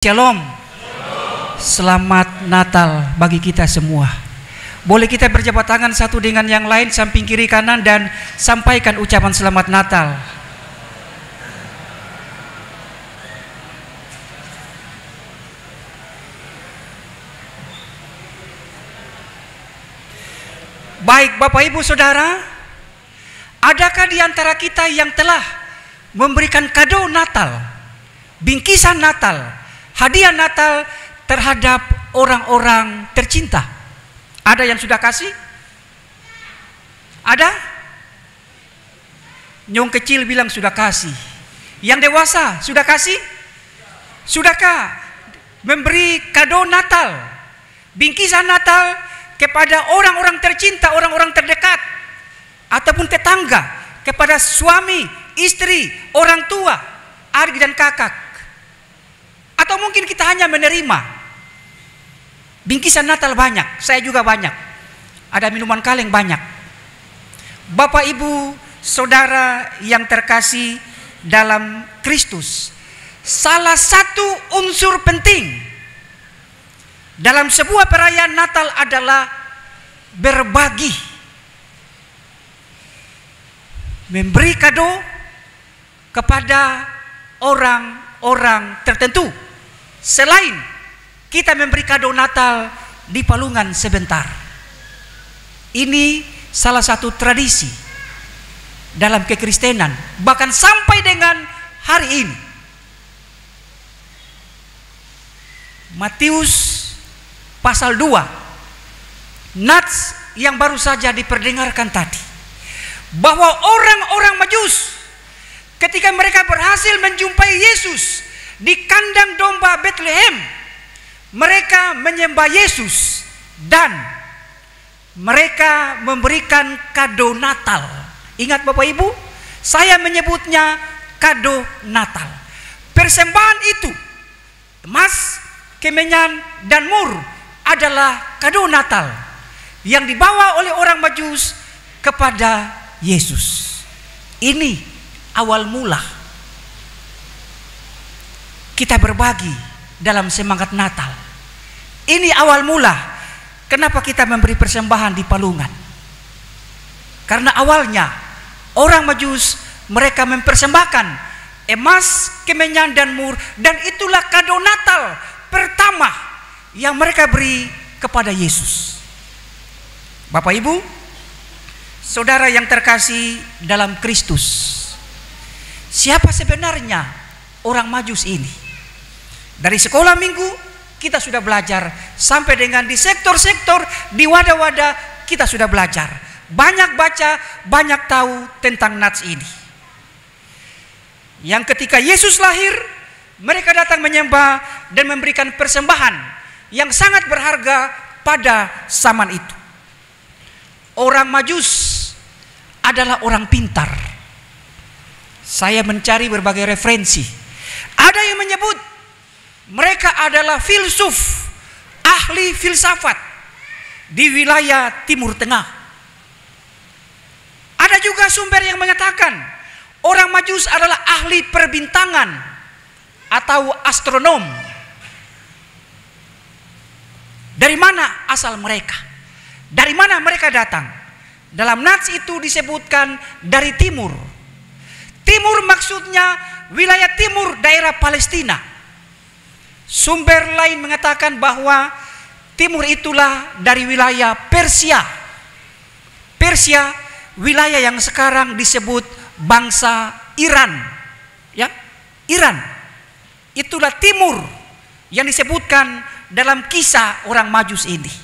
Shalom. Selamat Natal bagi kita semua. Boleh kita berjabat tangan satu dengan yang lain, samping kiri kanan, dan sampaikan ucapan selamat Natal. Baik Bapak Ibu Saudara, adakah di antara kita yang telah memberikan kado Natal, bingkisan Natal, hadiah Natal terhadap orang-orang tercinta? Ada yang sudah kasih? Ada? Nyong kecil bilang sudah kasih. Yang dewasa sudah kasih? Sudahkah memberi kado Natal, bingkisan Natal kepada orang-orang tercinta, orang-orang terdekat, ataupun tetangga, kepada suami, istri, orang tua, adik dan kakak? Atau mungkin kita hanya menerima bingkisan Natal banyak, saya juga banyak, ada minuman kaleng banyak. Bapak Ibu Saudara yang terkasih dalam Kristus, salah satu unsur penting dalam sebuah perayaan Natal adalah berbagi, memberi kado kepada orang-orang tertentu. Selain kita memberi kado Natal di palungan sebentar, ini salah satu tradisi dalam kekristenan, bahkan sampai dengan hari ini. Matius pasal 2, nats yang baru saja diperdengarkan tadi, bahwa orang-orang Majus ketika mereka berhasil menjumpai Yesus di kandang domba Bethlehem, mereka menyembah Yesus dan mereka memberikan kado Natal. Ingat Bapak Ibu, saya menyebutnya kado Natal. Persembahan itu, emas, kemenyan, dan mur adalah kado Natal yang dibawa oleh orang Majus kepada Yesus. Ini awal mula kita berbagi dalam semangat Natal. Ini awal mula kenapa kita memberi persembahan di palungan. Karena awalnya orang Majus, mereka mempersembahkan emas, kemenyan, dan mur, dan itulah kado Natal pertama yang mereka beri kepada Yesus. Bapak Ibu Saudara yang terkasih dalam Kristus, siapa sebenarnya orang Majus ini? Dari sekolah minggu kita sudah belajar, sampai dengan di sektor-sektor, di wadah-wadah kita sudah belajar. Banyak baca, banyak tahu tentang nats ini. Yang ketika Yesus lahir, mereka datang menyembah dan memberikan persembahan yang sangat berharga pada zaman itu. Orang Majus adalah orang pintar. Saya mencari berbagai referensi. Ada yang menyebut mereka adalah filsuf, ahli filsafat di wilayah Timur Tengah. Ada juga sumber yang mengatakan orang Majus adalah ahli perbintangan atau astronom. Dari mana asal mereka? Dari mana mereka datang? Dalam nats itu disebutkan dari timur. Timur maksudnya wilayah timur daerah Palestina. Sumber lain mengatakan bahwa timur itulah dari wilayah Persia. Persia, wilayah yang sekarang disebut bangsa Iran. Ya, Iran. Itulah timur yang disebutkan dalam kisah orang Majus ini.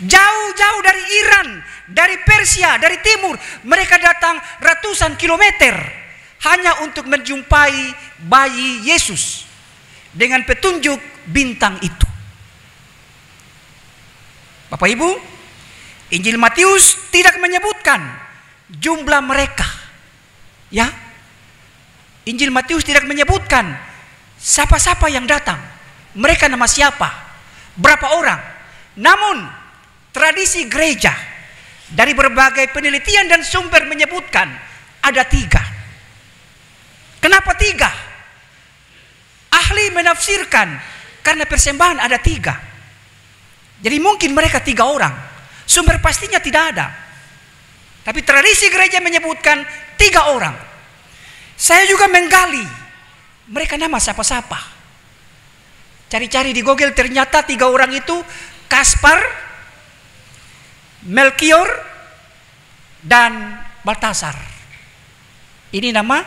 Jauh-jauh dari Iran, dari Persia, dari timur, mereka datang ratusan kilometer hanya untuk menjumpai bayi Yesus dengan petunjuk bintang itu. Bapak Ibu, Injil Matius tidak menyebutkan jumlah mereka. Ya, Injil Matius tidak menyebutkan siapa-siapa yang datang, mereka nama siapa, berapa orang. Namun tradisi gereja dari berbagai penelitian dan sumber menyebutkan ada 3. Kenapa 3? Ahli menafsirkan Karena persembahan ada 3. Jadi mungkin mereka 3 orang. Sumber pastinya tidak ada. Tapi tradisi gereja menyebutkan 3 orang. Saya juga menggali mereka nama siapa-siapa. Cari-cari di Google, ternyata 3 orang itu Kaspar, Melkior, dan Baltasar. Ini nama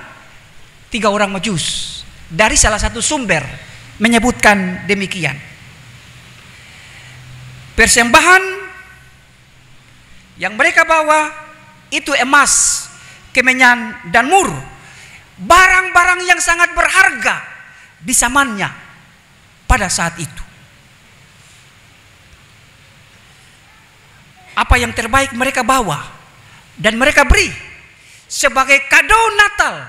3 orang Majus. Dari salah satu sumber menyebutkan demikian. Persembahan yang mereka bawa itu emas, kemenyan, dan mur. Barang-barang yang sangat berharga di zamannya pada saat itu. Apa yang terbaik mereka bawa dan mereka beri sebagai kado Natal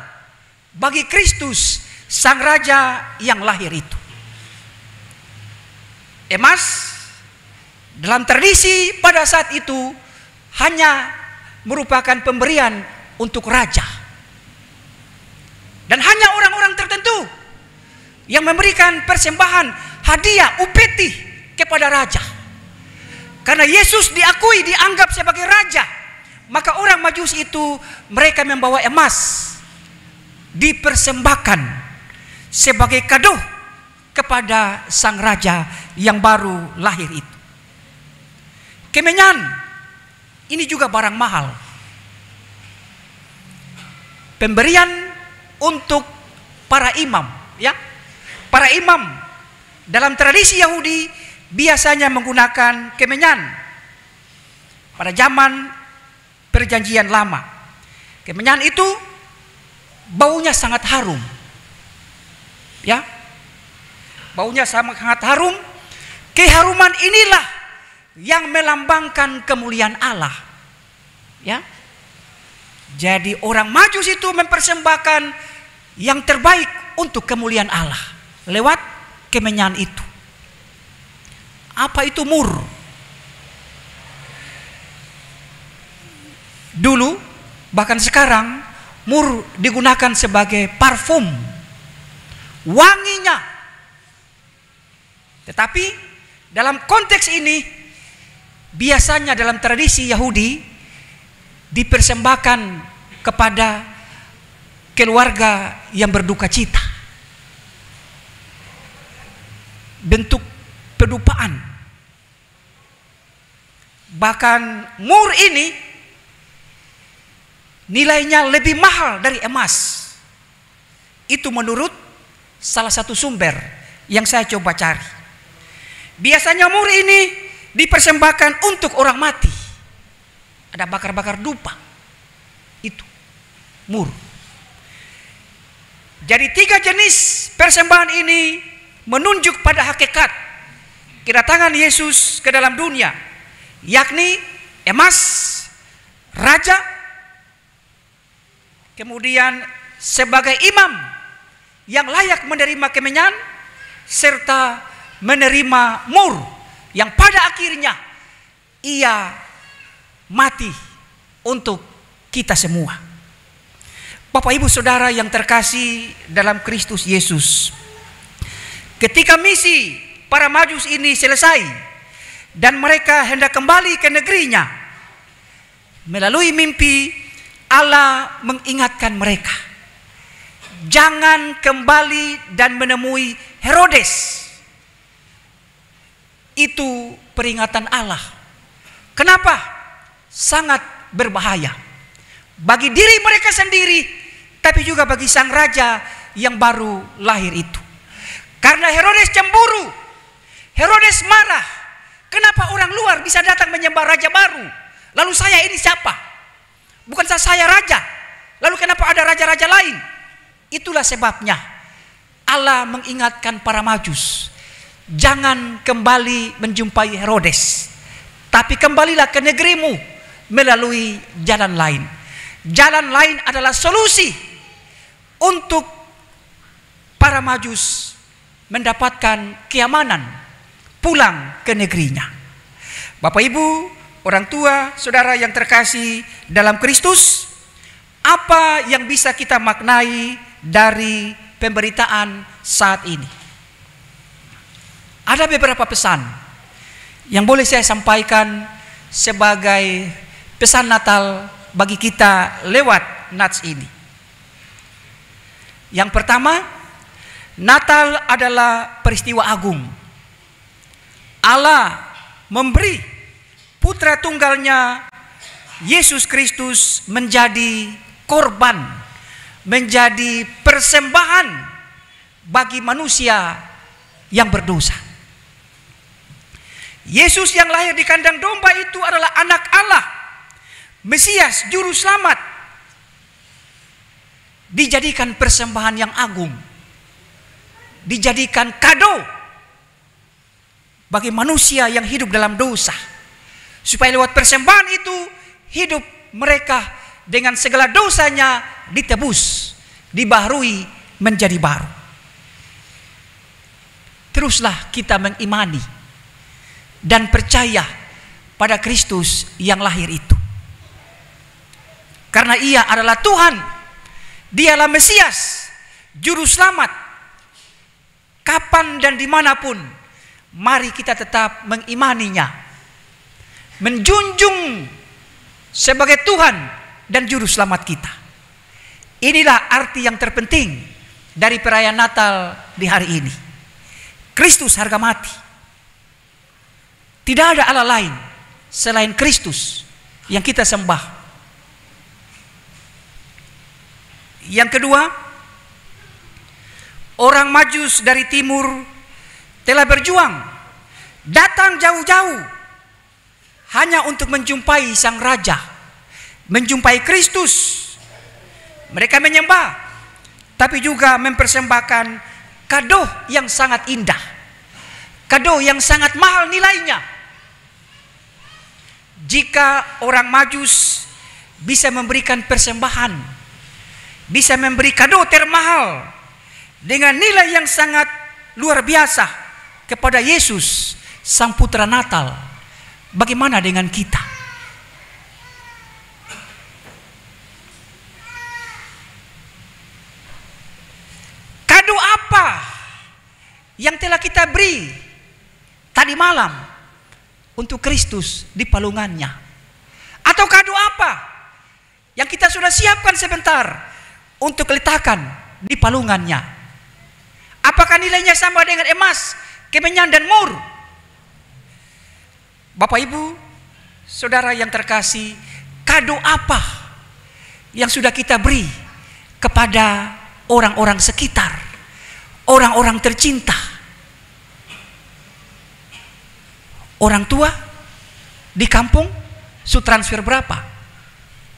bagi Kristus Sang Raja yang lahir itu. Emas dalam tradisi pada saat itu hanya merupakan pemberian untuk raja. Dan hanya orang-orang tertentu yang memberikan persembahan hadiah upeti kepada raja. Karena Yesus diakui, dianggap sebagai raja, maka orang Majus itu mereka membawa emas, dipersembahkan sebagai kado kepada sang raja yang baru lahir itu. Kemenyan ini juga barang mahal. Pemberian untuk para imam, ya. Para imam dalam tradisi Yahudi biasanya menggunakan kemenyan pada zaman Perjanjian Lama. Kemenyan itu baunya sangat harum, ya. Baunya sangat harum. Keharuman inilah yang melambangkan kemuliaan Allah, ya. Jadi orang Majus itu mempersembahkan yang terbaik untuk kemuliaan Allah lewat kemenyan itu. Apa itu mur? Dulu bahkan sekarang mur digunakan sebagai parfum, wanginya. Tetapi dalam konteks ini biasanya dalam tradisi Yahudi dipersembahkan kepada keluarga yang berduka cita. Bentuk pedupaan. Bahkan mur ini nilainya lebih mahal dari emas. Itu menurut salah satu sumber yang saya coba cari. Biasanya mur ini dipersembahkan untuk orang mati. Ada bakar-bakar dupa. Itu mur. Jadi 3 jenis persembahan ini menunjuk pada hakikat kedatangan Yesus ke dalam dunia, yakni emas, raja, kemudian sebagai imam yang layak menerima kemenyan, serta menerima mur yang pada akhirnya ia mati untuk kita semua. Bapak Ibu Saudara yang terkasih dalam Kristus Yesus, ketika misi para Majus ini selesai dan mereka hendak kembali ke negerinya, melalui mimpi Allah mengingatkan mereka, jangan kembali dan menemui Herodes. Itu peringatan Allah. Kenapa? Sangat berbahaya bagi diri mereka sendiri, tapi juga bagi sang raja yang baru lahir itu. Karena Herodes cemburu, Herodes marah. Kenapa orang luar bisa datang menyembah raja baru? Lalu saya ini siapa? Bukan saya raja. Lalu kenapa ada raja-raja lain? Itulah sebabnya Allah mengingatkan para Majus, jangan kembali menjumpai Herodes, tapi kembalilah ke negerimu melalui jalan lain. Jalan lain adalah solusi untuk para Majus mendapatkan keamanan pulang ke negerinya. Bapak Ibu, orang tua, saudara yang terkasih dalam Kristus, apa yang bisa kita maknai dari pemberitaan saat ini? ada beberapa pesan yang boleh saya sampaikan sebagai pesan Natal bagi kita lewat nats ini. Yang pertama, Natal adalah peristiwa agung. Allah memberi putra tunggalnya Yesus Kristus menjadi korban, menjadi persembahan bagi manusia yang berdosa. Yesus yang lahir di kandang domba itu adalah anak Allah, Mesias, juru selamat, dijadikan persembahan yang agung, dijadikan kado bagi manusia yang hidup dalam dosa, supaya lewat persembahan itu hidup mereka dengan segala dosanya ditebus, dibaharui menjadi baru. Teruslah kita mengimani dan percaya pada Kristus yang lahir itu, karena Ia adalah Tuhan, Dialah Mesias, juru selamat. Kapan dan dimanapun, mari kita tetap mengimaninya, menjunjung sebagai Tuhan dan juru selamat kita. Inilah arti yang terpenting dari perayaan Natal di hari ini. Kristus harga mati. Tidak ada Allah lain selain Kristus yang kita sembah. Yang kedua, orang Majus dari timur telah berjuang, datang jauh-jauh hanya untuk menjumpai sang raja, menjumpai Kristus. Mereka menyembah, tapi juga mempersembahkan kado yang sangat indah, kado yang sangat mahal nilainya. Jika orang Majus bisa memberikan persembahan, bisa memberi kado termahal dengan nilai yang sangat luar biasa kepada Yesus, Sang Putra Natal, bagaimana dengan kita? Kado apa yang telah kita beri tadi malam untuk Kristus di palungannya? Atau kado apa yang kita sudah siapkan sebentar untuk letakkan di palungannya? Apakah nilainya sama dengan emas, kemenyan dan mur? Bapak Ibu, saudara yang terkasih, kado apa yang sudah kita beri kepada orang-orang sekitar, orang-orang tercinta? Orang tua di kampung, su transfer berapa?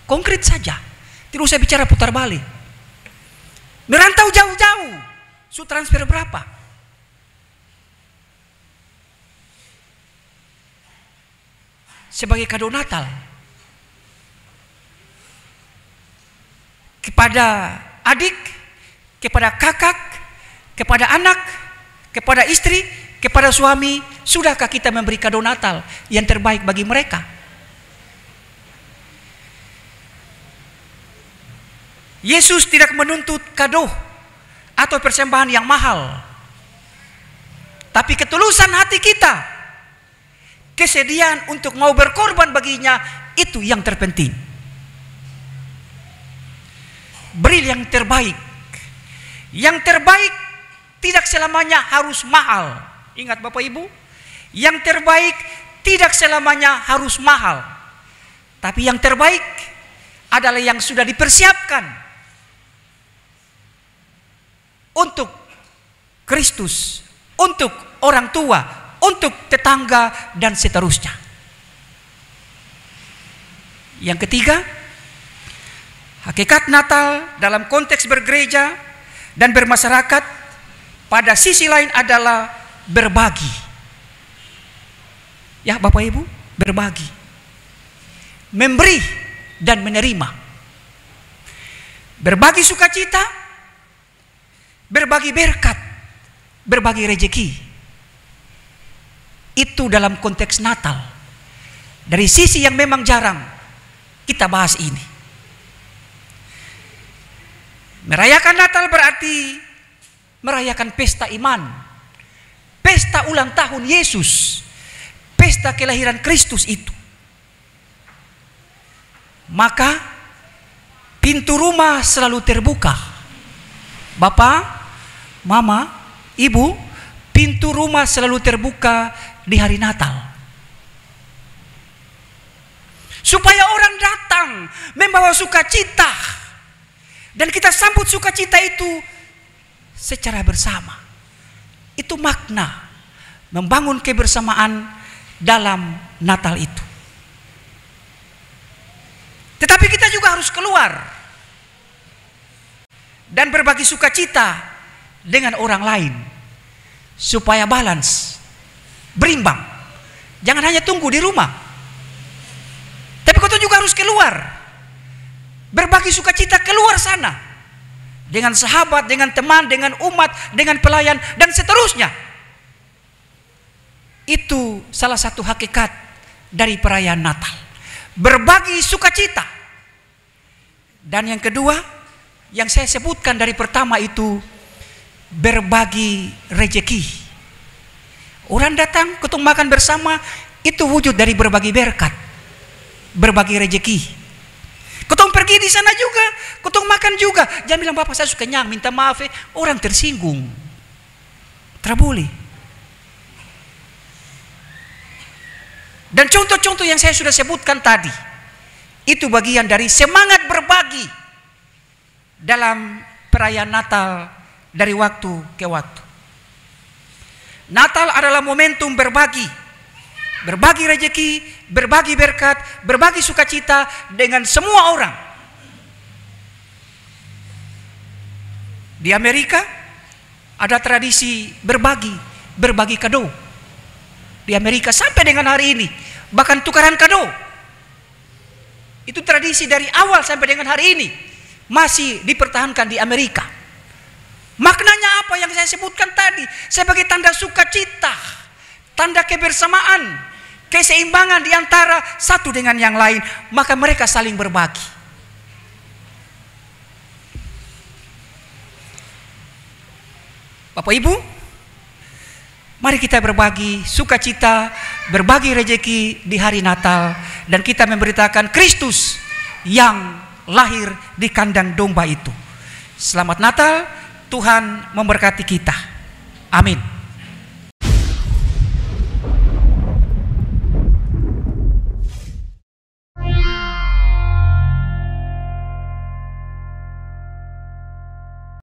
Konkret saja, tidak usah bicara putar balik. Merantau jauh-jauh, su transfer berapa? Sebagai kado Natal kepada adik, kepada kakak, kepada anak, kepada istri, kepada suami, sudahkah kita memberi kado Natal yang terbaik bagi mereka? Yesus tidak menuntut kado atau persembahan yang mahal, tapi ketulusan hati kita, kesediaan untuk mau berkorban baginya, itu yang terpenting. Beri yang terbaik. Yang terbaik tidak selamanya harus mahal. Ingat Bapak Ibu, yang terbaik tidak selamanya harus mahal, tapi yang terbaik adalah yang sudah dipersiapkan untuk Kristus, untuk orang tua, untuk tetangga, dan seterusnya. Yang ketiga, hakikat Natal dalam konteks bergereja dan bermasyarakat pada sisi lain adalah berbagi. Ya Bapak Ibu, berbagi, memberi dan menerima, berbagi sukacita, berbagi berkat, berbagi rezeki. Itu dalam konteks Natal. Dari sisi yang memang jarang kita bahas ini. Merayakan Natal berarti merayakan pesta iman, pesta ulang tahun Yesus, pesta kelahiran Kristus itu, maka pintu rumah selalu terbuka. Bapak, mama, ibu, pintu rumah selalu terbuka di hari Natal, supaya orang datang membawa sukacita, dan kita sambut sukacita itu secara bersama. Itu makna membangun kebersamaan dalam Natal itu. Tetapi kita juga harus keluar dan berbagi sukacita dengan orang lain, supaya balance, berimbang. Jangan hanya tunggu di rumah, tapi kita juga harus keluar, berbagi sukacita keluar sana, dengan sahabat, dengan teman, dengan umat, dengan pelayan, dan seterusnya. Itu salah satu hakikat dari perayaan Natal, berbagi sukacita. Dan yang kedua, yang saya sebutkan dari pertama itu, berbagi rejeki. Orang datang, ketemu makan bersama, itu wujud dari berbagi berkat, berbagi rejeki. Ketemu pergi di sana juga, ketemu makan juga, jangan bilang bapak saya suka kenyang, minta maaf, orang tersinggung. Tidak boleh. Dan contoh-contoh yang saya sudah sebutkan tadi, itu bagian dari semangat berbagi dalam perayaan Natal dari waktu ke waktu. Natal adalah momentum berbagi, berbagi rejeki, berbagi berkat, berbagi sukacita dengan semua orang. Di Amerika ada tradisi berbagi kado. Di Amerika sampai dengan hari ini, bahkan tukaran kado. Itu tradisi dari awal sampai dengan hari ini masih dipertahankan di Amerika. Maknanya apa yang saya sebutkan tadi? Sebagai tanda sukacita, tanda kebersamaan, keseimbangan di antara satu dengan yang lain. Maka mereka saling berbagi. Bapak Ibu, mari kita berbagi sukacita, berbagi rejeki di hari Natal, dan kita memberitakan Kristus yang lahir di kandang domba itu. Selamat Natal, Tuhan memberkati kita. Amin.